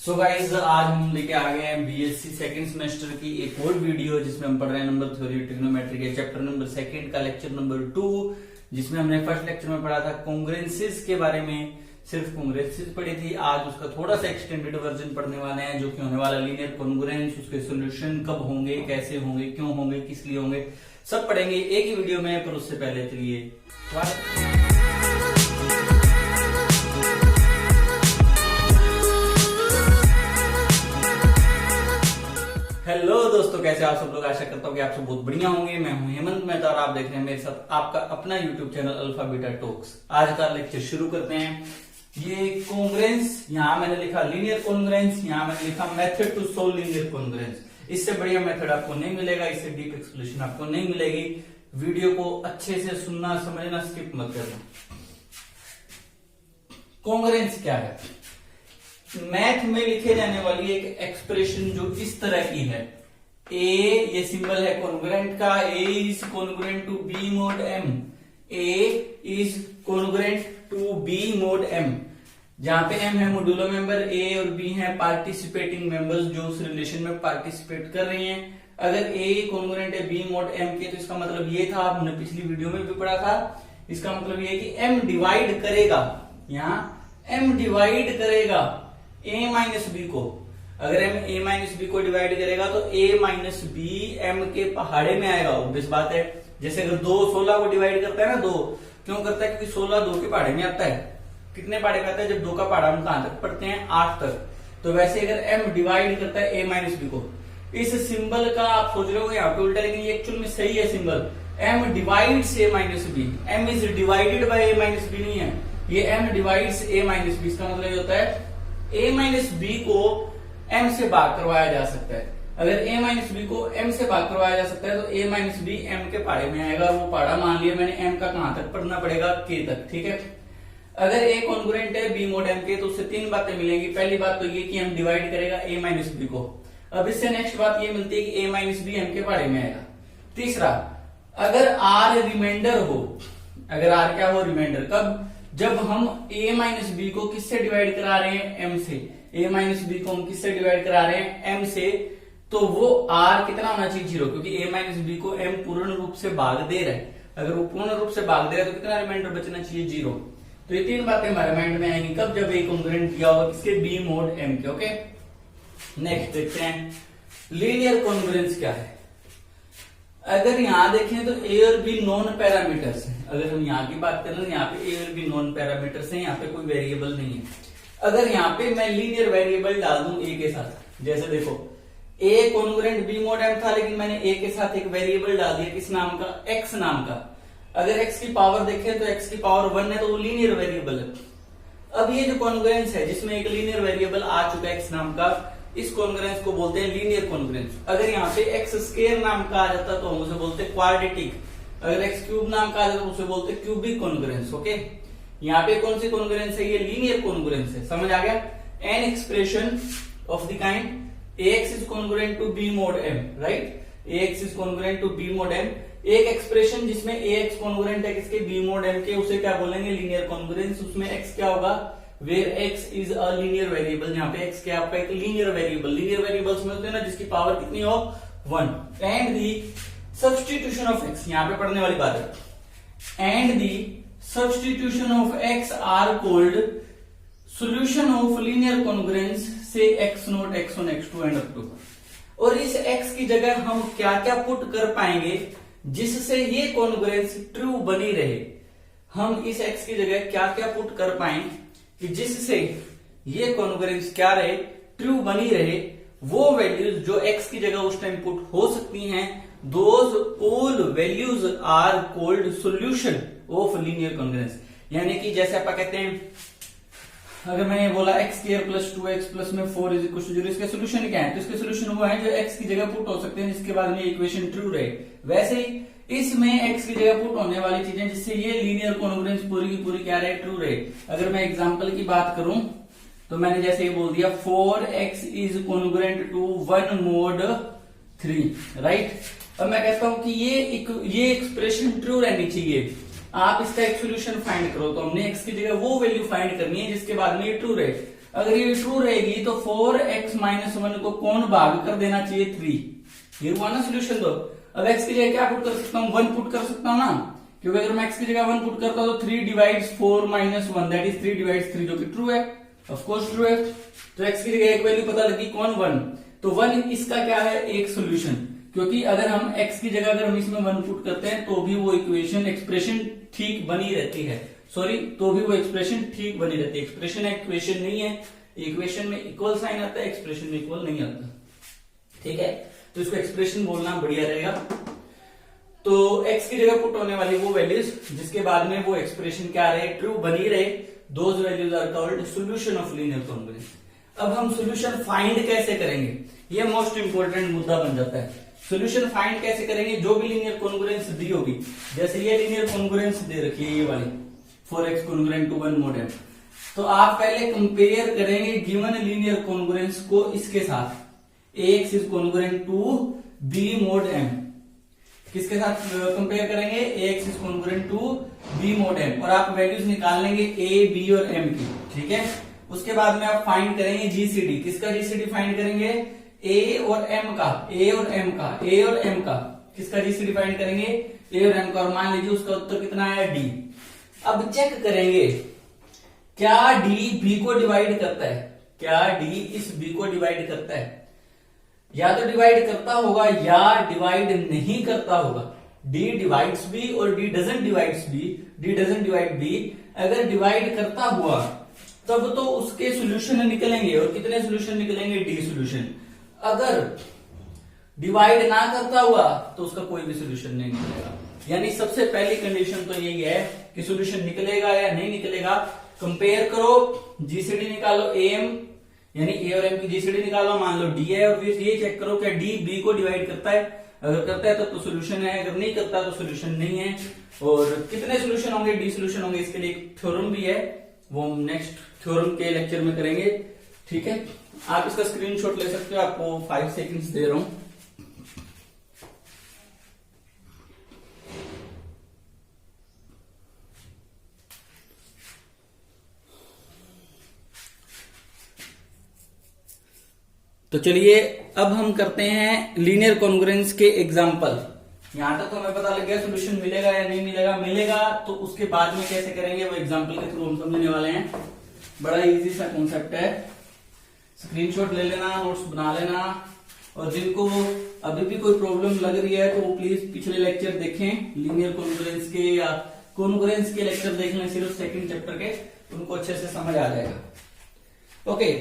So guys आज हम लेके आ गए हैं बीएससी सेकंड सेमेस्टर की एक और वीडियो जिसमें हम पढ़ रहे हैं नंबर थ्योरी ट्रिग्नोमेट्री के चैप्टर नंबर सेकंड का लेक्चर नंबर 2, जिसमें हमने फर्स्ट लेक्चर में पढ़ा था कॉन्ग्रुएंसेस के बारे में, सिर्फ कॉन्ग्रुएंसेस पढ़ी थी। आज उसका थोड़ा सा एक्सटेंडेड वर्जन पढ़ने वाले हैं जो कि होने वाला लीनियर कॉन्ग्रुएंस, उसके सोल्यूशन कब होंगे, कैसे होंगे, क्यों होंगे, किस लिए होंगे, सब पढ़ेंगे एक ही वीडियो में। पर उससे पहले चलिए हेलो दोस्तों, कैसे आप सब लोग। आशा करता हूँ कि आप सब बहुत बढ़िया होंगे। मैं हूं हेमंत मेहता और आप देख रहे हैं मेरे साथ आपका अपना YouTube channel alpha beta talks. आज का लेक्चर शुरू करते हैं। ये कॉन्ग्रुएंस, यहाँ मैंने लिखा लीनियर कॉन्ग्रुएंस, यहाँ मैंने लिखा method to solve linear congruence. इससे बढ़िया मेथड आपको नहीं मिलेगा, इससे डीप एक्सप्लेनेशन आपको नहीं मिलेगी। वीडियो को अच्छे से सुनना, समझना, स्किप मत करना। कॉन्ग्रुएंस क्या है? मैथ में लिखे जाने वाली एक एक्सप्रेशन जो इस तरह की है। ए, ये सिंबल है कॉन्ग्रुएंट का, a is congruent to b mod m, a is congruent to b mod m. जहां पे एम है मॉड्यूलो मेंबर, ए और बी है पार्टिसिपेटिंग मेंबर्स जो उस रिलेशन में पार्टिसिपेट कर रही हैं। अगर ए कॉन्ग्रुएंट है बी मोड एम के, तो इसका मतलब ये था, हमने पिछली वीडियो में भी पढ़ा था, इसका मतलब ये कि एम डिवाइड करेगा, यहाँ एम डिवाइड करेगा ए माइनस बी को। अगर एम ए माइनस बी को डिवाइड करेगा तो ए माइनस बी एम के पहाड़े में आएगा। ऑब्वियस बात है, जैसे अगर 2 16 को डिवाइड करता है ना, 2 क्यों करता है? क्योंकि 16 2 के पहाड़े में आता है। कितने पहाड़े में आता है? जब 2 का पहाड़ा हम कहां तक पढ़ते हैं? 8 तक। तो वैसे अगर एम डिवाइड करता है ए माइनस बी को, इस सिंबल का आप सोच रहे हो यहाँ पे उल्टा, लेकिन ये एक्चुअल में सही है symbol. M divides A minus B, M is divided by A minus B नहीं है, ये M divides A minus B. इसका मतलब ये होता है a माइनस बी को m से भाग करवाया जा सकता है। अगर a माइनस बी को m से भाग करवाया जा सकता है तो a माइनस बी m के पहाड़े में आएगा। वो पहाड़ा मान लिया मैंने, m का कहां तक पढ़ना पड़ेगा? k तक, ठीक है। अगर a कॉन्ग्रुएंट है b मोड m के, तो उससे 3 बातें मिलेंगी। पहली बात तो ये कि m डिवाइड करेगा a माइनस बी को। अब इससे नेक्स्ट बात ये मिलती है कि a माइनस बी m के पहाड़े में आएगा। तीसरा, अगर r रिमाइंडर हो, अगर r क्या हो? रिमाइंडर। कब? जब हम a माइनस बी को किससे डिवाइड करा रहे हैं? m से। a माइनस बी को हम किससे डिवाइड करा रहे हैं? m से। तो वो r कितना होना चाहिए? 0, क्योंकि a माइनस बी को m पूर्ण रूप से भाग दे रहा है। अगर वो पूर्ण रूप से भाग दे रहा है तो कितना रिमाइंडर बचना चाहिए? 0। तो ये 3 बातें हमारे माइंड में आएंगी कब? जब a कॉन्ग्रुएंट दिया होगा किसके? b मोड m के। ओके, नेक्स्ट देखते हैं लीनियर कॉन्ग्रुएंस क्या है। अगर यहां देखें तो ए और बी नॉन पैरामीटर्स हैं। अगर हम यहाँ की बात करें तो यहाँ पे ए और बी नॉन पैरामीटर्स हैं, यहाँ पे कोई वेरिएबल नहीं है। अगर यहाँ पे मैं लीनियर वेरिएबल डाल दूं ए के साथ, जैसे देखो ए कॉन्ग्रुएंट बी मोड एम था, लेकिन मैंने ए के साथ एक वेरिएबल डाल दिया, किस नाम का? एक्स नाम का। अगर एक्स की पावर देखें तो एक्स की पावर 1 है, तो वो लीनियर वेरिएबल है। अब ये जो कॉन्ग्रुएंस है जिसमें एक लीनियर वेरिएबल आ चुका है एक्स नाम का, इस कॉन्ग्रुएंस को बोलते हैं लीनियर कॉन्ग्रुएंस। अगर यहाँ पे एक्स स्क्वायर नाम का आ जाता तो हम उसे बोलते हैं क्वाड्रेटिक। अगर एक्स क्यूब नाम का आ जाता तो उसे बोलते हैं क्यूबिक कॉन्ग्रुएंस। ओके, यहाँ पे कौन सी कॉन्ग्रुएंस है? ये लीनियर कॉन्ग्रुएंस है। समझ आ गया? An expression of the kind ax is congruent to b mod m, right? ax is congruent to b mod m। एक एक्सप्रेशन जिसमें ax कॉन्ग्रुएंट है किसके? b मोड m के, उसे क्या बोलेंगे? Linear congruence. उसमें x क्या होगा? Where x is a linear variable, यहाँ पे x क्या आपका? एक लीनियर वेरिएबल। लीनियर वेरिएबल्स में होते हैं ना जिसकी पावर कितनी हो? 1। And the substitution of x, यहाँ पे पढ़ने वाली बात है। And the substitution of x are called solution of linear congruence से x note, x1, x2 and up to. और इस x की जगह हम क्या क्या पुट कर पाएंगे जिससे ये कॉन्ग्रुएंस ट्रू बनी रहे? हम इस x की जगह क्या क्या पुट कर पाए कि जिससे ये कॉन्ग्रुएंस क्या रहे? ट्रू बनी रहे। वो वैल्यूज जो x की जगह उस टाइम पुट हो सकती हैं, those all values are called solution of linear congruence. यानी कि जैसे आप कहते हैं, अगर मैंने बोला x square plus 2x plus में 4 इज इक्वल टू 0, इसके सोल्यूशन क्या है? तो इसके सोल्यूशन वो है जो x की जगह पुट हो सकते हैं जिसके बाद में इक्वेशन ट्रू रहे। वैसे ही इसमें x की जगह पुट होने वाली चीजें जिससे ये लीनियर कॉन्ग्रुएंस पूरी की पूरी क्या रहे? ट्रू रहे। अगर मैं एग्जांपल की बात करूं तो मैंने जैसे ये बोल दिया 4x is congruent to 1 mod 3, right? अब मैं कहता हूं कि ये एक्सप्रेशन ट्रू रहनी चाहिए। आप इसका एक सोल्यूशन फाइंड करो, तो हमने x की जगह वो वैल्यू फाइंड करनी है जिसके बाद में ये ट्रू रहे। अगर ये ट्रू रहेगी तो 4x माइनस 1 को कौन भाग कर देना चाहिए 3। ये हुआ ना सोल्यूशन। तो अब x की जगह क्या पुट कर सकता हूँ, 1 पुट कर सकता हूँ ना, क्योंकि अगर मैं x की जगह 1 पुट करता हूं तो 3 divides 4 minus 1 that is 3 divides 3, जो कि ट्रू है, ऑफ कोर्स ट्रू है। तो x की जगह एक वैल्यू पता लगी कौन 1, तो 1 इसका क्या है एक सोल्यूशन, क्योंकि अगर हम x की जगह अगर हम इसमें 1 पुट करते हैं तो भी वो इक्वेशन एक्सप्रेशन ठीक बनी रहती है, सॉरी तो भी वो एक्सप्रेशन ठीक बनी रहती है। एक्सप्रेशन इक्वेशन नहीं है, इक्वेशन में इक्वल साइन आता है, एक्सप्रेशन में इक्वल नहीं आता, ठीक है। तो इसको एक्सप्रेशन बोलना बढ़िया रहेगा। तो x की जगह पुट होने वाली वो वैल्यूज जिसके बाद में वो एक्सप्रेशन क्या रहे, ट्रू बनी रहे, those values are called solution of linear congruence. अब हम सॉल्यूशन फाइंड कैसे करेंगे, ये मोस्ट इंपोर्टेंट मुद्दा बन जाता है। सॉल्यूशन फाइंड कैसे करेंगे, जो भी लीनियर कॉन्ग्रुएंस दी होगी, जैसे ये लीनियर कॉन्ग्रुएंस दे रखी है ये वाली 4x congruent to 1 mod m, तो आप पहले कंपेयर करेंगे गिवन लीनियर कॉन्ग्रुएंस को इसके साथ, ax is congruent to b mod m, किसके साथ कंपेयर करेंगे, ax is congruent to b mod m, और आप वैल्यूज निकाल लेंगे a b और m की, ठीक है। उसके बाद में आप फाइंड करेंगे जीसीडी, किसका जीसीडी फाइंड करेंगे, a और m का, a और m का, a और m का, किसका जीसीडी फाइंड करेंगे, a और m का, और मान लीजिए उसका उत्तर कितना आया d। अब चेक करेंगे क्या d b को डिवाइड करता है, क्या d इस b को डिवाइड करता है, या तो डिवाइड करता होगा या डिवाइड नहीं करता होगा। d डिवाइड्स b और d doesn't divides b, d doesn't divide b। अगर डिवाइड करता हुआ तब तो उसके सॉल्यूशन निकलेंगे, और कितने सॉल्यूशन निकलेंगे, d सॉल्यूशन। अगर डिवाइड ना करता हुआ तो उसका कोई भी सॉल्यूशन नहीं निकलेगा। यानी सबसे पहली कंडीशन तो यही है कि सॉल्यूशन निकलेगा या नहीं निकलेगा। कंपेयर करो, जीसीडी निकालो am, यानी a और m की जीसीडी निकालो, मान लो d है, और फिर ये चेक करो क्या d b को डिवाइड करता है, अगर करता है तब तो सॉल्यूशन है, अगर नहीं करता तो सॉल्यूशन नहीं है। और कितने सॉल्यूशन होंगे, d सॉल्यूशन होंगे, इसके लिए एक थ्योरम भी है, वो हम नेक्स्ट थ्योरम के लेक्चर में करेंगे, ठीक है। आप इसका स्क्रीनशॉट ले सकते हो, आपको 5 सेकंड्स दे रहा हूं। तो चलिए अब हम करते हैं लीनियर कॉन्ग्रुएंस के एग्जाम्पल। यहां तक तो हमें पता लग गया सॉल्यूशन मिलेगा या नहीं मिलेगा, मिलेगा तो उसके बाद में कैसे करेंगे वो एग्जाम्पल के थ्रू हम समझने वाले हैं। बड़ा इजी सा कॉन्सेप्ट है, स्क्रीनशॉट ले लेना, नोट्स बना लेना, और जिनको अभी भी कोई प्रॉब्लम लग रही है तो वो प्लीज पिछले लेक्चर देखें, लीनियर कॉन्ग्रुएंस के या कॉन्ग्रुएंस के लेक्चर देख लें, सिर्फ सेकंड चैप्टर के, उनको अच्छे से समझ आ जाएगा। ओके,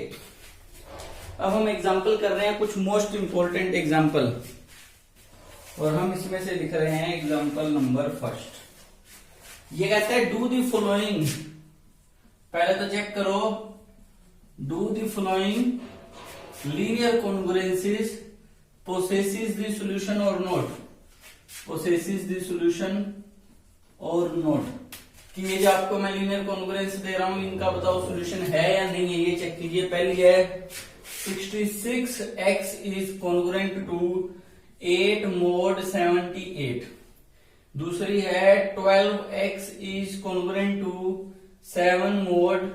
अब हम एग्जाम्पल कर रहे हैं कुछ मोस्ट इंपोर्टेंट एग्जाम्पल, और हम इसमें से लिख रहे हैं एग्जाम्पल नंबर फर्स्ट। ये कहता है डू दी फॉलोइंग, पहले तो चेक करो, do the following linear congruences possesses the solution or not, possesses the solution or not, कि ये जो आपको मैं लीनियर कॉन्ग्रुएंस दे रहा हूं इनका बताओ सॉल्यूशन है या नहीं है, ये चेक कीजिए। पहली है 66x is congruent to 8 mod 78, दूसरी है 12x is congruent to 7 mod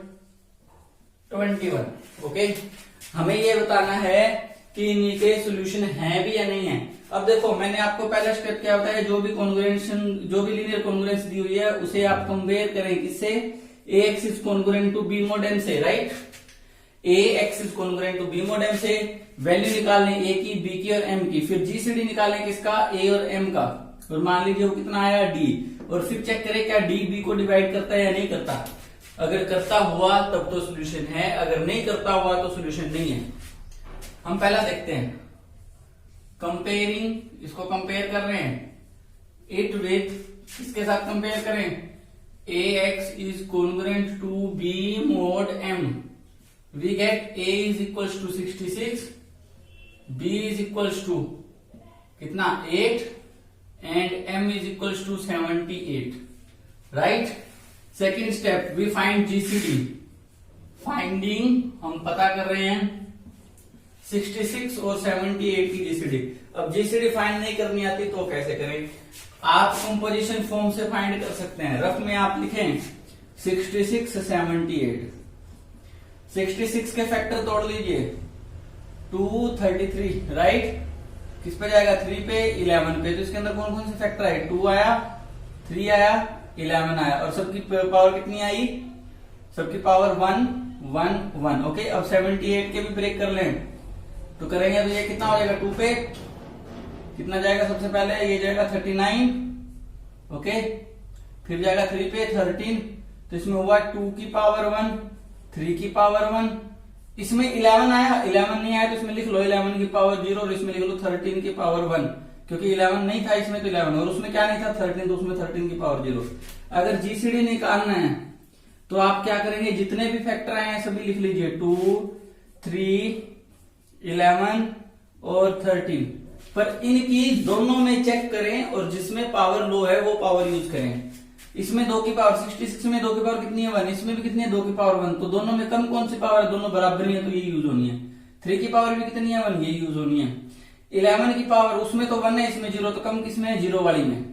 21। Okay, हमें ये बताना है कि इनके सॉल्यूशन है भी या नहीं है। अब देखो मैंने आपको पहला स्टेप क्या बताया, जो भी कॉन्ग्रुएंशन, जो भी लीनियर कॉन्ग्रुएंस दी हुई है उसे आप कंपेयर करें किससे, ax is congruent to b mod m से, right. ax is congruent to b mod m से, वैल्यू निकालने a की, b की और m की, फिर जीसीडी निकालने किसका, a और m का, और मान लीजिए वो कितना आया d, और फिर चेक करें क्या d b को डिवाइड करता है या नहीं करता। अगर करता हुआ तब तो सॉल्यूशन है, अगर नहीं करता हुआ तो सॉल्यूशन नहीं है। हम पहला देखते हैं, कंपेयरिंग, इसको कंपेयर कर रहे हैं इट विथ, किसके साथ कंपेयर करें, ax is congruent to b mod m, we get a is equals to 66, b is equals to कितना 8 and m is equals to 78, right। Second step we find GCD, finding हम पता कर रहे हैं 66 और 78 की GCD। अब GCD फाइंड नहीं करनी आती तो कैसे करें, आप कंपोजिशन फॉर्म से फाइंड कर सकते हैं। रफ में आप लिखें 66 78, 66 के फैक्टर तोड़ लीजिए, 233, राइट। किस पे जाएगा? 3 पे, 11 पे। तो इसके अंदर कौन कौन से फैक्टर आए? 2 आया, 3 आया, 11 आया, और सबकी पावर कितनी आई? सबकी पावर 1 1 1। ओके, अब 78 के भी ब्रेक कर लें तो करेंगे तो ये कितना हो जाएगा? 2 पे कितना जाएगा? सबसे पहले ये जाएगा 39, ओके, फिर जाएगा 3 पे 13, तो इसमें हुआ 2 की पावर 1, 3 की पावर 1, इसमें 11 आया, 11 नहीं आया तो इसमें लिख लो 11 की पावर 0, और इसमें लिख लो 13 की पावर 1, क्योंकि 11 नहीं था इसमें तो 11, और उसमें क्या नहीं था? 13, तो उसमें 13 की पावर 0। अगर जीसीडी निकालना है तो आप क्या करेंगे? जितने भी फैक्टर आए हैं सभी लिख लीजिए, 2 3 11 और 13, पर इनकी दोनों में चेक करें और जिसमें पावर लो है वो पावर यूज करें। इसमें 2 की पावर 66 में 2 की पावर कितनी है? 1। इसमें भी कितनी है? 2 की पावर 1। तो दोनों में कम कौन सी पावर है? दोनों बराबर ही है, तो ये यूज होनी है। 3 की पावर भी कितनी है? 1, ये यूज होनी है। 11 की पावर उसमें तो 1 है, इसमें 0, तो कम किसमें है? 0 वाली में।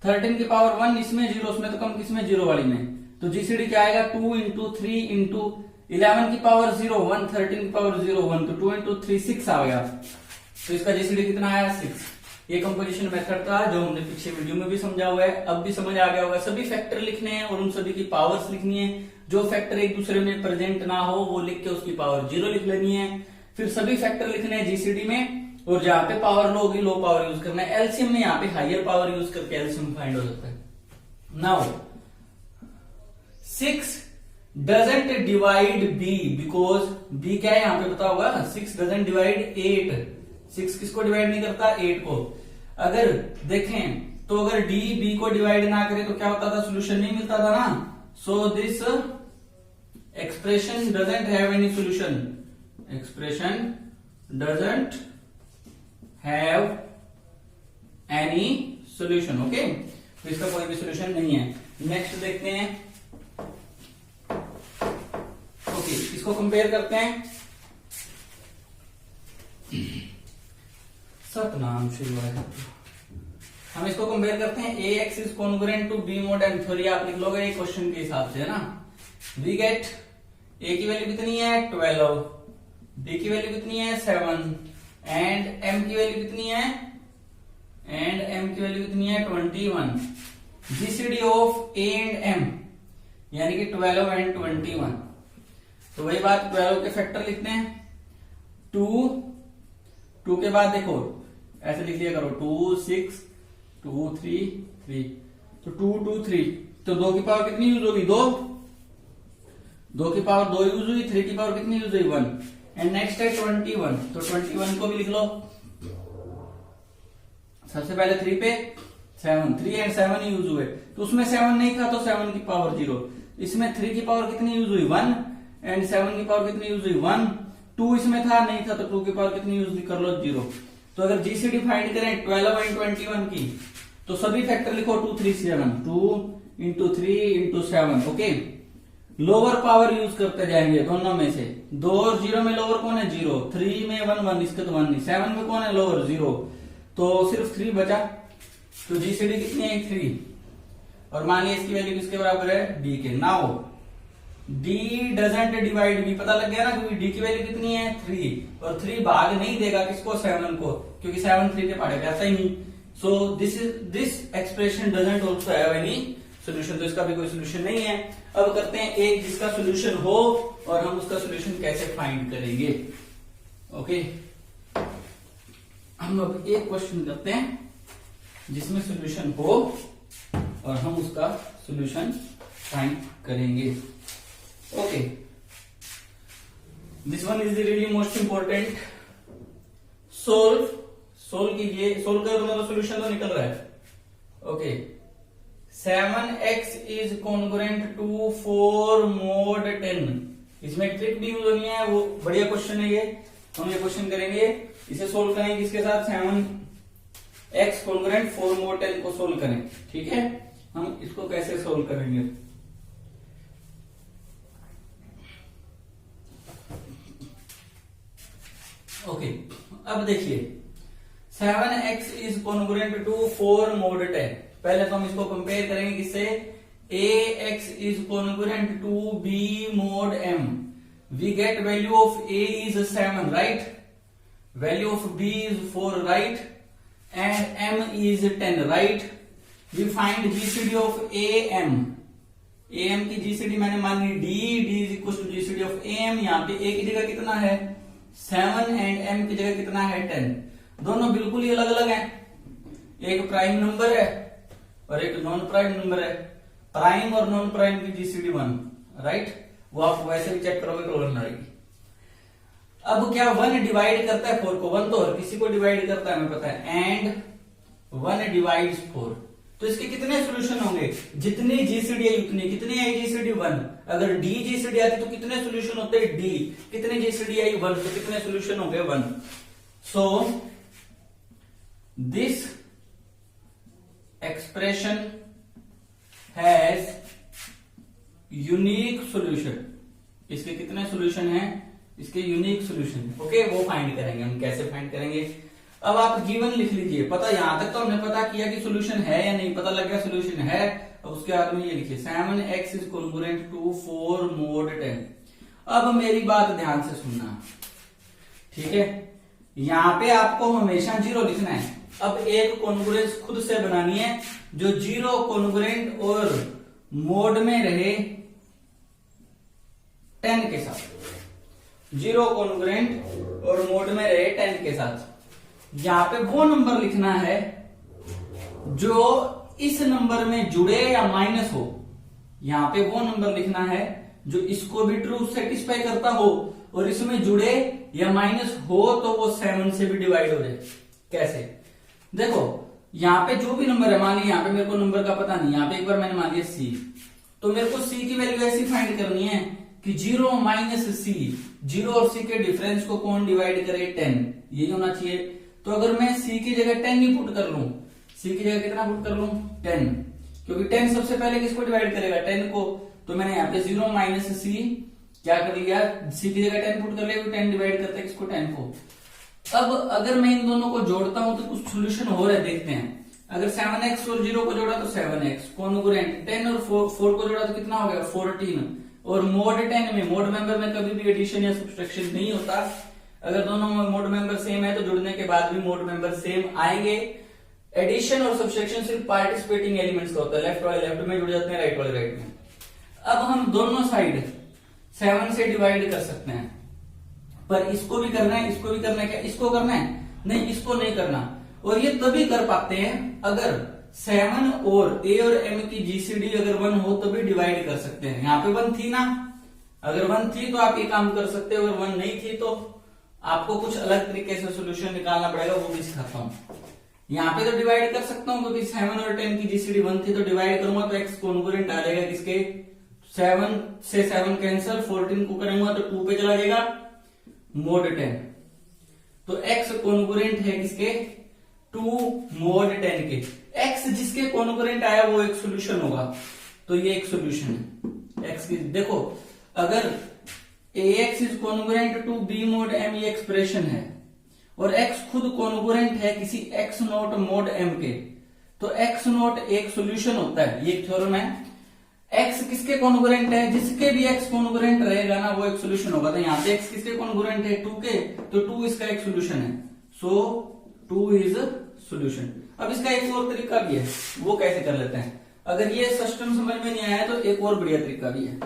13 की पावर 1, इसमें 0, उसमें तो कम किसमें? 0 वाली में। तो जीसीडी क्या आएगा? 2 इंटू 3 इंटू 11 की पावर 0 1, 13 की पावर 0 1, तो 2 इंटू 3 6 आ गया। तो इसका जीसीडी कितना आया? 6। ये कंपोजिशन मेथड था जो हमने पिछले वीडियो में भी समझा हुआ है, अब भी समझ आ गया होगा। सभी फैक्टर लिखने हैं और उन सभी की पावर्स लिखनी है। जो फैक्टर एक दूसरे में प्रेजेंट ना हो वो लिख के उसकी पावर 0 लिख लेनी है। फिर सभी फैक्टर लिखने हैं जीसीडी में, और जहां पे पावर लो होगी लो पावर यूज करना है। एलसीएम में यहाँ पे हायर पावर यूज करके एलसीएम फाइंड हो जाता है। Now 6 doesn't divide b because b क्या है यहाँ पे पता होगा? 6 doesn't divide 8। 6 किसको डिवाइड नहीं करता? 8 को। अगर देखें तो अगर d b को डिवाइड ना करे तो क्या होता था? सोल्यूशन नहीं मिलता था ना। सो this expression doesn't have any solution. Expression doesn't have any solution. Okay, तो इसका कोई भी सोल्यूशन नहीं है। नेक्स्ट देखते हैं। ओके, इसको कंपेयर करते हैं। सतनाम श्री वाहिगुरु। हम इसको कंपेयर करते हैं। A x is congruent to b mod m theory आप लिख लोगे ये क्वेश्चन के हिसाब से, है ना। वी गेट ए की वैल्यू कितनी है? 12, बी की वैल्यू कितनी है? 7, एंड एम की वैल्यू कितनी है? 21। GCD of A and M यानी कि 12 एंड 21। तो वही बात, 12 के फैक्टर लिखते हैं। 2 के बाद देखो ऐसे लिख लिया करो, 2 6 2 3 3, तो 2 2 3, तो 2 की पावर कितनी यूज होगी? 2 की पावर 2 यूज हुई। 3 की पावर कितनी यूज हुई? 1। एंड नेक्स्ट है 21, तो 21 को भी लिख लो। सबसे पहले 3 पे 7, 3 एंड 7 यूज हुए, तो उसमें 7 नहीं था तो 7 की पावर 0। इसमें 3 की पावर कितनी यूज हुई? 1, एंड 7 की पावर कितनी यूज हुई? 1। 2 इसमें था नहीं था तो 2 की पावर कितनी यूज कर लो? 0। तो अगर जीसीडी फाइंड करें 12 एंड 21 की, तो सभी फैक्टर लिखो 2 3 7, 2 into 3 into 7। Okay, lower power use करते जाएंगे दोनों में से। 2 और 0 में लोअर कौन है? 0। 3 में 1 1, इसके तो 1 नहीं। 7 में कौन है लोअर? 0, तो सिर्फ 3 बचा। तो जीसीडी कितनी है? 3। और मान लिया इसकी वैल्यू किसके बराबर है? डी के। Now D doesn't divide B, पता लग गया ना, क्योंकि डी की वैल्यू कितनी है? 3, और 3 भाग नहीं देगा किसको? 7 को, क्योंकि 7 3 के पहाड़े पे ऐसा ही नहीं। सो this expression doesn't also have any solution, तो इसका भी कोई सोल्यूशन नहीं है। अब करते हैं एक जिसका सोल्यूशन हो, और हम उसका सोल्यूशन कैसे फाइंड करेंगे। ओके, हम अब एक क्वेश्चन करते हैं जिसमें सोल्यूशन हो और हम उसका सोल्यूशन फाइंड करेंगे। Okay, this one is the really most important. Solve कीजिए। सोल्व कर दूंगा तो सोल्यूशन तो निकल रहा है। Okay, 7x is congruent to 4 mod 10। इसमें ट्रिक भी यूज होनी है, वो बढ़िया क्वेश्चन है ये। हम ये क्वेश्चन करेंगे, इसे सोल्व करेंगे किसके साथ? 7x कॉन्ग्रुएंट 4 mod 10 को सोल्व करें। ठीक है, हम इसको कैसे सोल्व करेंगे? ओके, अब देखिए 7x is congruent to 4 mod 10। पहले तो हम इसको कंपेयर करेंगे किससे? ax is congruent to b mod m। we get value of A is 7, right? Value of B is 4, right? And M is 10, right? We find GCD of AM. AM की GCD मैंने मान ली D is equal to GCD of AM। यहाँ पे A की जगह कितना है 7 and M की जगह कितना है 10। दोनों बिल्कुल ही अलग अलग हैं। एक प्राइम नंबर है और एक नॉन प्राइम नंबर है। प्राइम और नॉन प्राइम की GCD 1, राइट? वो आप वैसे भी चेक करोगे तो वन आएगी। अब क्या 1 डिवाइड करता है 4 को? 1 तो हर किसी को डिवाइड करता है, हमें पता है। एंड 1 डिवाइड्स 4, तो इसके कितने सॉल्यूशन होंगे? जितनी जीसीडी आई उतनी। कितनी आई जीसीडी? 1। अगर डी जीसीडी आती तो कितने सॉल्यूशन होते? डी। कितनी जीसीडी आई? 1, तो कितने सॉल्यूशन होंगे? 1। So this expression has unique solution. इसके कितने सॉल्यूशन हैं? इसके यूनिक सॉल्यूशन। ओके, वो फाइंड करेंगे हम। कैसे फाइंड करेंगे? अब आप गिवन लिख लीजिए। पता यहां तक तो हमने पता किया कि सॉल्यूशन है या नहीं, पता लग गया सॉल्यूशन है। अब उसके बाद में ये लिखिए 7x is congruent to 4 mod 10। अब मेरी बात ध्यान से सुनना, ठीक है? यहां पे आपको हमेशा 0 लिखना है। अब एक कॉन्ग्रुएंस खुद से बनानी है जो 0 कॉन्ग्रुएंट और मोड में रहे 10 के साथ। 0 कॉन्ग्रुएंट और मोड में रहे 10 के साथ। यहां पे वो नंबर लिखना है जो इस नंबर में जुड़े या माइनस हो। यहां पे वो नंबर लिखना है जो इसको भी ट्रू सेटिस्फाई करता हो और इसमें जुड़े या माइनस हो तो वो 7 से भी डिवाइड हो जाए। कैसे? देखो, यहां पे जो भी नंबर है, मान लीजिए यहां पे मेरे को नंबर का पता नहीं, यहां पे एक बार मैंने मान लिया C, तो मेरे को C की वैल्यू ऐसी फाइंड करनी है कि 0 माइनस C, 0 और C के डिफरेंस को कौन डिवाइड करे? 10। यही होना चाहिए। तो अगर मैं C की जगह 10 ही पुट कर लूं, C की जगह कितना पुट कर लूं? 10, क्योंकि 10 सबसे पहले किसको डिवाइड करेगा? 10 को। तो मैंने यहाँ पे 0 माइनस C क्या कर लिया? C की जगह 10 पुट कर लिया, 10 डिवाइड करता है किसको? 10 को। अब अगर मैं इन दोनों को जोड़ता हूं तो कुछ सोल्यूशन हो रहा है, देखते हैं। अगर 7x और 0 को जोड़ा तो 7x कॉन्ग्रुएंट, 10 और 4 को जोड़ा तो कितना हो गया? 14। और मोड 10 में, मोड मेंबर में कभी भी एडिशन या सब्ट्रैक्शन नहीं होता। अगर दोनों मोड मेंबर सेम है तो जुड़ने के बाद भी मोड मेंबर सेम आएंगे। एडिशन और सब्ट्रैक्शन सिर्फ पार्टिसिपेटिंग एलिमेंट्स का होता है। लेफ्ट वाले लेफ्ट में जुड़ जाते हैं, राइट वाले राइट में। अब हम दोनों साइड 7 से डिवाइड कर सकते हैं, पर इसको भी करना है, इसको भी करना है। क्या इसको करना है? नहीं, इसको नहीं करना। और ये तभी कर पाते हैं अगर 7 और A और M की GCD अगर 1 हो तभी डिवाइड कर सकते हैं। यहाँ पे 1 थी ना, अगर 1 थी तो आप ये काम कर सकते हो। अगर 1 नहीं थी तो आपको कुछ अलग तरीके से सोल्यूशन निकालना पड़ेगा, वो भी सिखाता हूं। यहाँ पे तो डिवाइड कर सकता हूं क्योंकि 7 और 10 की GCD 1 थी, तो डिवाइड करूंगा तो x कॉन्ग्रुएंट आ जाएगा किसके? 7 से 7 कैंसिल, 14 को करूंगा तो 2 पे चला जाएगा, mod 10। तो x कॉन्ग्रुएंट है किसके? 2 mod 10 के। x जिसके कॉन्ग्रुएंट आया वो एक सोल्यूशन होगा, तो ये एक सोल्यूशन है। x की देखो, अगर ax is congruent to b mod m ये एक्सप्रेशन है, और x खुद कॉन्ग्रुएंट है किसी x नॉट mod m के, तो x नॉट एक सोल्यूशन होता है। ये थ्योरम है। x किसके कॉन्ग्रुएंट है? जिसके भी x कॉन्ग्रुएंट रहेगा ना वो एक सोल्यूशन होगा। तो यहाँ पे x किसके कॉन्ग्रुएंट है? 2 के, तो 2 इसका एक सोल्यूशन है। सो 2 इज सोल्यूशन। अब इसका एक और तरीका भी है, वो कैसे कर लेते हैं? अगर ये सिस्टम समझ में नहीं आया तो एक और बढ़िया तरीका भी है।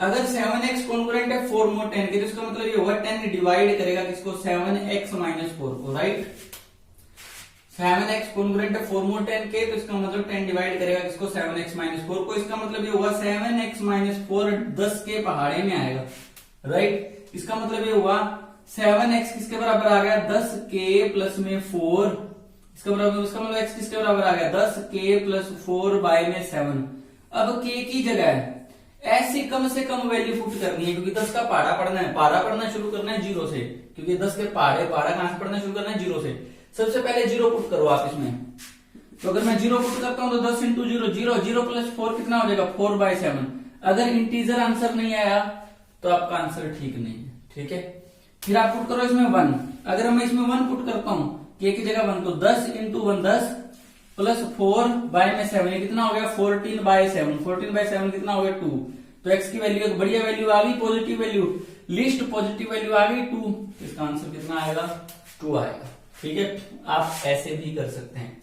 अगर 7x कॉन्ग्रुएंट है 4 mod 10 के, तो इसका मतलब ये होगा 10 डिवाइड करेगा किसको? 7x माइनस 4 को, राइट? 7x कॉन्ग्रुएंट है 4 mod 10 के, तो इसका मतलब 10 डिवाइड करेगा किसको? 7x माइनस 4 को। इसका मतलब ये होगा 7x माइनस 4 10 के पहाड़े में आएगा, राइट? इसका मतलब ये हुआ 7x किसके बराबर आ गया? 10 के प्लस में 4। इसका मतलब x किसके बराबर आ गया? 10 के प्लस 4 बाय में 7। अब k की जगह है ऐसी कम से कम वैल्यू पुट करनी है, क्योंकि 10 का पहाड़ा पढ़ना है। पहाड़ा पढ़ना शुरू करना है 0 से, क्योंकि 10 के पहाड़ा कहां से पढ़ना शुरू करना है? 0 से। सबसे पहले 0 पुट करो आप इसमें। तो अगर मैं 0 पुट करता हूं तो 10 इंटू 0, 0 प्लस 4 कितना हो जाएगा? 4 बाय 7। अगर इंटीजर आंसर नहीं आया तो आपका आंसर ठीक नहीं है, ठीक है? फिर आप पुट करो इसमें 1। अगर मैं इसमें 1 पुट करता हूं, k की जगह 1, तो 10 इंटू 1 10, प्लस 4 में 7, ये कितना हो गया 14/7, 14/7 कितना हो गया 2। तो x की वैल्यू एक बढ़िया वैल्यू आ गई, positive value, least positive value आ गई 2, इसका आंसर कितना आएगा 2 आएगा। ठीक है, आप ऐसे भी कर सकते हैं,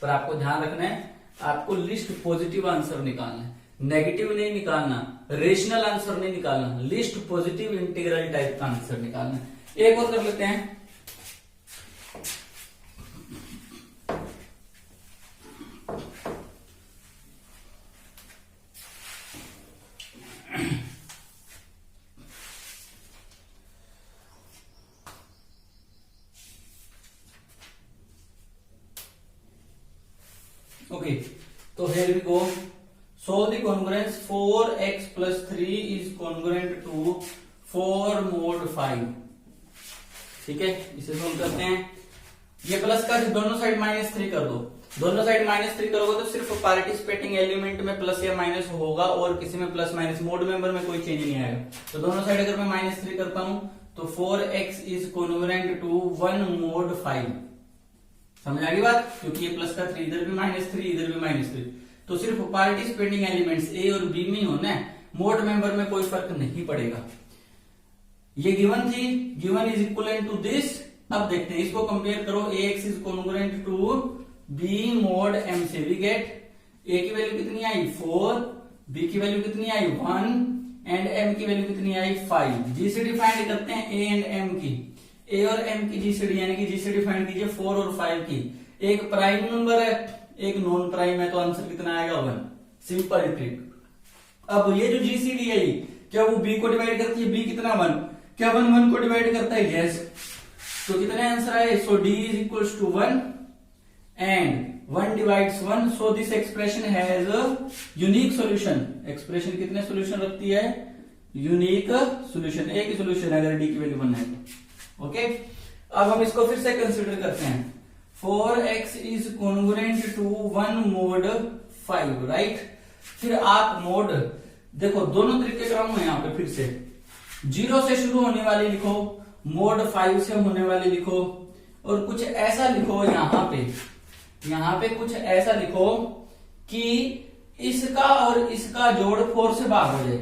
पर आपको ध्यान रखना है आपको लिस्ट पॉजिटिव आंसर निकालना है, नेगेटिव नहीं निकालना, रेशनल आंसर नहीं निकालना, लिस्ट पॉजिटिव इंटीग्रल टाइप का आंसर निकालना है। एक और कर लेते हैं, ओके, तो here we go. Solve the congruence 4x plus 3 is congruent to 4 mod 5. ठीक है, इसे सोल्व करते हैं। ये प्लस का दोनों साइड -3 कर दो, दोनों साइड -3 करोगे तो सिर्फ पार्टिसिपेटिंग एलिमेंट में प्लस या माइनस होगा और किसी में प्लस माइनस, मोड मेंबर में कोई चेंज नहीं आएगा। तो दोनों साइड अगर मैं -3 करता हूं तो 4x is congruent to 1 mod 5। समझ आ गई बात, क्योंकि ये प्लस का 3 इधर भी -3 इधर भी -3, तो सिर्फ पार्टिसिपेटिंग एलिमेंट्स ए और बी में होना है, मोड मेंबर में कोई फर्क नहीं पड़ेगा। ये गिवन थी, given is equal to this. अब देखते हैं, इसको कंपेयर करो, a x is congruent to b mod m से। वी गेट ए की वैल्यू कितनी आई 4, बी की वैल्यू कितनी आई 1 एंड एम की वैल्यू कितनी आई 5। जीसीडी फाइंड करते हैं ए एंड एम की, ए और एम की जीसीडी, यानी कि जीसीडी फाइंड कीजिए 4 और 5 की। एक प्राइम नंबर है, एक नॉन प्राइम है, तो आंसर कितना आएगा 1। Simple trick. अब ये जो जीसीडी है क्या वो बी को डिवाइड करती है, बी कितना 1, क्या 1 को डिवाइड करता है, यस। तो कितने आंसर आए, so d is equal to 1 and 1 divides 1, so this expression has a unique solution. Expression कितने सॉल्यूशन रखती है, यूनिक सॉल्यूशन, एक ही सॉल्यूशन है अगर डी की वैल्यू 1 है तो। ओके, अब हम इसको फिर से कंसीडर करते हैं। 4x is congruent to 1 mod 5, right. फिर आप मोड देखो, दोनों तरीके कराऊंगा यहाँ पे, फिर से 0 से शुरू होने वाली लिखो, मोड 5 से होने वाली लिखो, और कुछ ऐसा लिखो यहाँ पे कुछ ऐसा लिखो कि इसका और इसका जोड़ 4 से भाग हो जाए,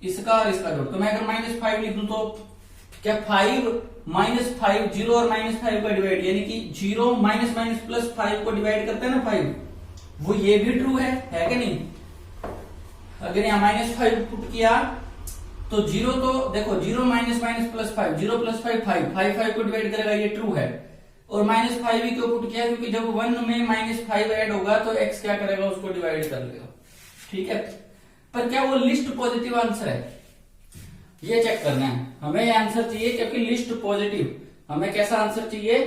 इसका और इसका जोड़। तो मैं अगर -5 लिख दूं तो क्या 5 -5 0 और -5 का डिवाइड, यानी कि 0 माइनस प्लस 5 को डिवाइड करते हैं ना 5, वो ये भी ट्रू है कि नहीं। अगर यहाँ -5 पुट किया तो 0, तो देखो 0 माइनस प्लस 5, 0 प्लस 5 5 को डिवाइड करेगा, ये ट्रू है। और -5 भी क्यों पुट किया, क्योंकि जब 1 में -5 ऐड होगा तो x क्या करेगा, उसको डिवाइड कर लेगा। ठीक है, पर क्या वो लिस्ट पॉजिटिव आंसर है, ये चेक करना है हमें। ये आंसर चाहिए क्योंकि लिस्ट पॉजिटिव, हमें कैसा आंसर चाहिए,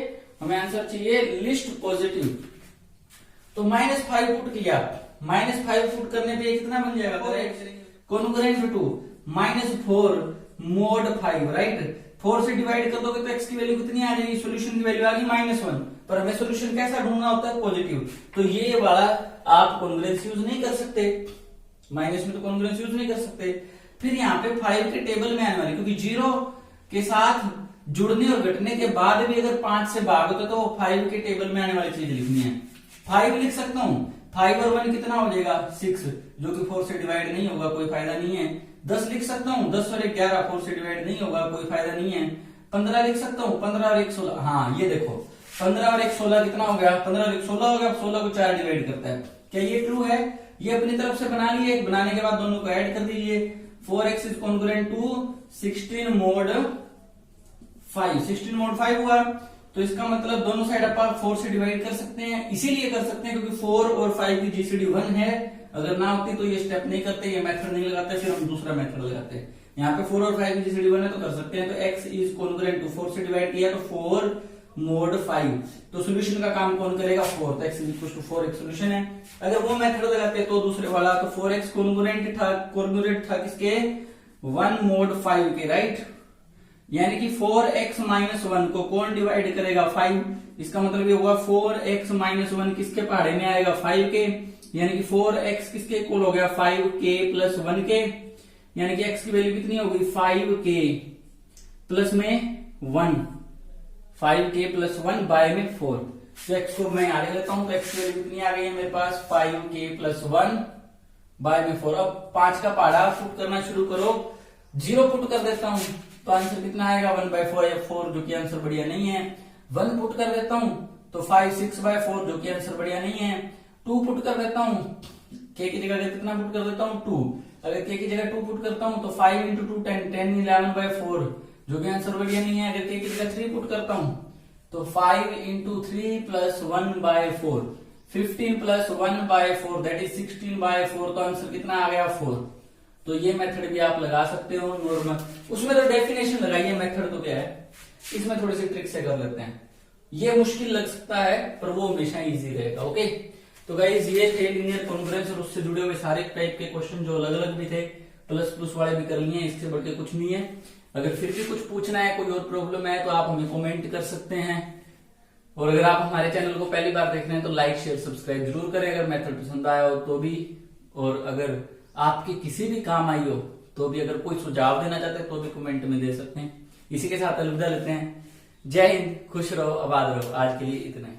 हमें आंसर चाहिए लिस्ट पॉजिटिव। तो -5 पुट किया, -5 पुट करने पे कितना बन जाएगा, कॉन्ग्रुएंट टू -4 mod 5, राइट। 4 से डिवाइड कर दोगे तो x की वैल्यू कितनी आ जाएगी, सोल्यूशन की वैल्यू आ गई -1, पर हमें सोल्यूशन कैसा ढूंढना होता है, पॉजिटिव। तो ये वाला आप कॉन्ग्रुएंस यूज नहीं कर सकते, माइनस में तो कॉन्ग्रुएंस यूज नहीं कर सकते। फिर यहाँ पे 5 के टेबल में आने वाली, क्योंकि 0 के साथ जुड़ने और घटने के बाद भी अगर 5 से भाग होता तो 5 के टेबल में आने वाली चीज लिखनी है। 5 लिख सकता हूं, 5 और 1 कितना हो जाएगा 6, जो कि 4 से डिवाइड नहीं होगा, कोई फायदा नहीं है। 10 लिख सकता हूं, 10 और 11 4 से डिवाइड नहीं होगा, कोई फायदा नहीं है। 15 लिख सकता हूं, 15 और 1 16, हाँ ये देखो 15 और 1 16 कितना हो गया, 15 और 1 16 हो गया, 16 को 4 डिवाइड करता है। क्या ये ट्रू है, ये अपनी तरफ से बना लिए, बनाने के बाद दोनों को ऐड कर दीजिए। 4x is congruent to 16 mod 5, 16 mod 5 हुआ, तो इसका मतलब दोनों साइड अपन 4 से डिवाइड कर सकते हैं। इसीलिए कर सकते हैं क्योंकि 4 और 5 की जीसीडी 1 है, अगर ना होती तो ये स्टेप नहीं करते, ये मेथड नहीं लगाते, फिर हम दूसरा मेथड लगाते हैं। यहाँ पे 4 और 5 की जीसीडी 1 है तो कर सकते हैं। तो x इज कॉन्ग्रुएंट टू 4 से डिवाइड किया तो 4 mod 5, तो सोल्यूशन का काम कौन करेगा 4, तो x इज इक्वल टू 4 एक सोल्यूशन है। अगर वो मेथड लगाते तो दूसरे वाला, तो 4x कॉन्ग्रुएंट था किसके 1 mod 5 के, राइट। यानी कि 4x माइनस 1 को कौन डिवाइड करेगा 5, इसका मतलब ये हुआ 4x माइनस 1 किसके पहाड़े में आएगा 5 के, यानी कि 4x किसके इक्वल हो गया 5k प्लस 1 के, यानी कि x की वैल्यू कितनी हो गई 5k प्लस में 1, 5k प्लस 1 बाय में 4। तो x को मैं आगे लेता हूं, तो x की वैल्यू कितनी आ गई है मेरे पास 5k+1 बाय में 4। अब 5 का पहाड़ा पुट करना शुरू करो, 0 पुट कर देता हूं तो आंसर कितना आएगा 1/4 या 4, जो कि आंसर बढ़िया नहीं है। 1 पुट कर देता हूं तो 5 6/4, जो कि आंसर बढ़िया नहीं है। 2 पुट कर देता हूं, k की जगह कितना पुट कर देता हूं 2, अगर k की जगह 2 पुट करता हूं तो 5 × 2 10 10 11/4, जो कि आंसर बढ़िया नहीं है। अगर k की जगह 3 पुट करता हूं तो 5 × 3 + 1/4, 15 + 1/4 दैट इज 16/4, तो आंसर कितना आ गया 4। तो ये मेथड भी आप लगा सकते हो नॉर्मल, उसमें तो डेफिनेशन लगाइए, मेथड तो क्या है, इसमें थोड़ी सी ट्रिक से कर लेते हैं। ये मुश्किल लग सकता है पर वो हमेशा इजी रहेगा। ओके, तो गाइस ये थे लीनियर कॉन्ग्रुएंस और उससे जुड़े हुए सारे टाइप के क्वेश्चन जो अलग अलग भी थे, प्लस प्लस वाले भी कर लिए, इससे बढ़ के कुछ नहीं है। अगर फिर भी कुछ पूछना है, कोई और प्रॉब्लम है तो आप हमें कमेंट कर सकते हैं। और अगर आप हमारे चैनल को पहली बार देख रहे हैं तो लाइक शेयर सब्सक्राइब जरूर करें अगर मेथड पसंद आया हो तो भी, और अगर आपके किसी भी काम आई हो तो भी, अगर कोई सुझाव देना चाहते हैं तो भी कमेंट में दे सकते हैं। इसी के साथ अलविदा लेते हैं। जय हिंद, खुश रहो, आबाद रहो। आज के लिए इतना ही।